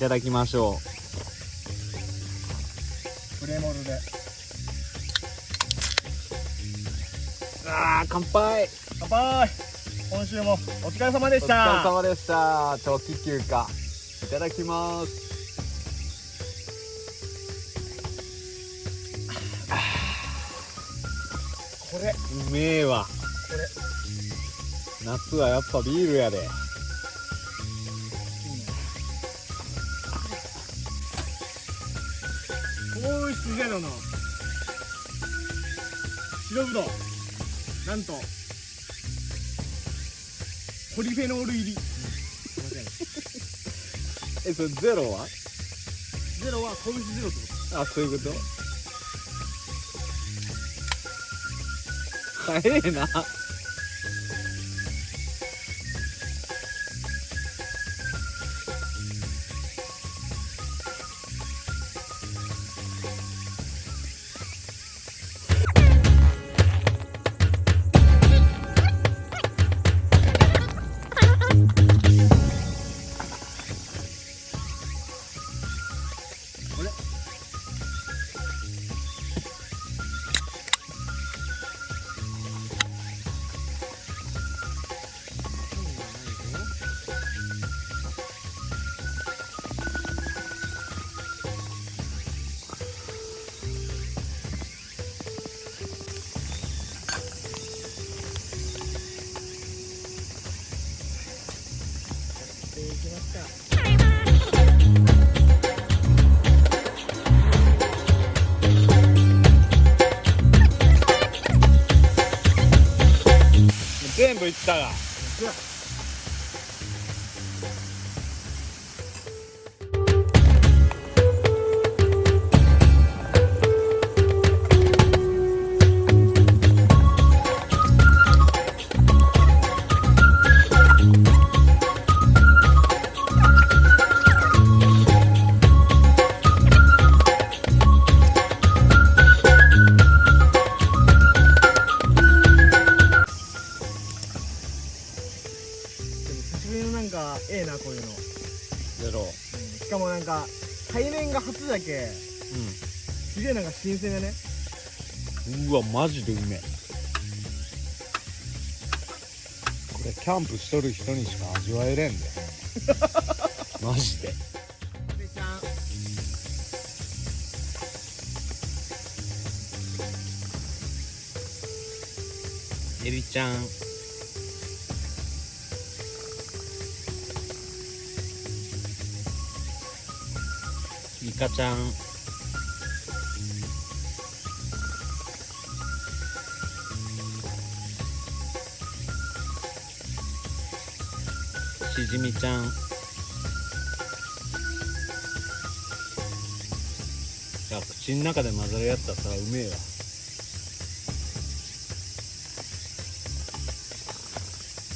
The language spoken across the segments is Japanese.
ただきましょプレモルで。乾杯。乾杯。今週もお疲れ様でしお疲れた。様でした。長期休暇いただきます。これうめえわ。これ夏はやっぱビールやで。糖質ゼロの白ぶどう、なんとポリフェノール入り。すいません。それゼロは？ゼロは糖質ゼロってこそういうこと？早えな。全部いったが。なんかええな、こういうの。ゼロ。しかもなんか対面が初だけすげえなんか新鮮だね。うわマジでうめえ。これキャンプしとる人にしか味わえれんでマジで。ちゃんエリちゃん、イカちゃん、しじみちゃん、いや口の中で混ざるやつはさうめえわ。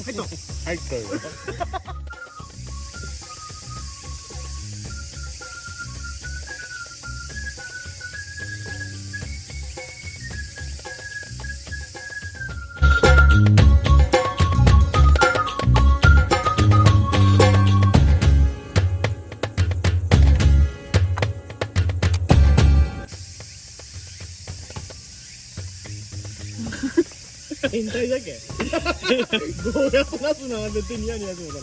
入った入ったよ変態だけゴーヤとナス並べてニヤニヤするか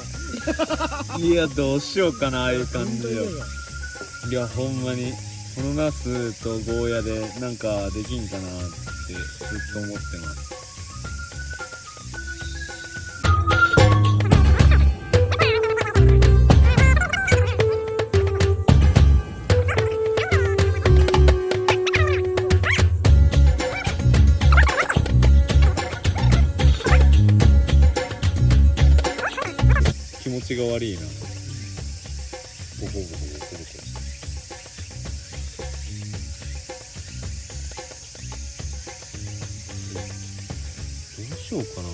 らいやどうしようかな、ああいう感じで。本当にいやほんまにこのナスとゴーヤでなんかできんかなってずっと思ってます。気持ちが悪いな。ボコボコボコボコ。どうしようかな。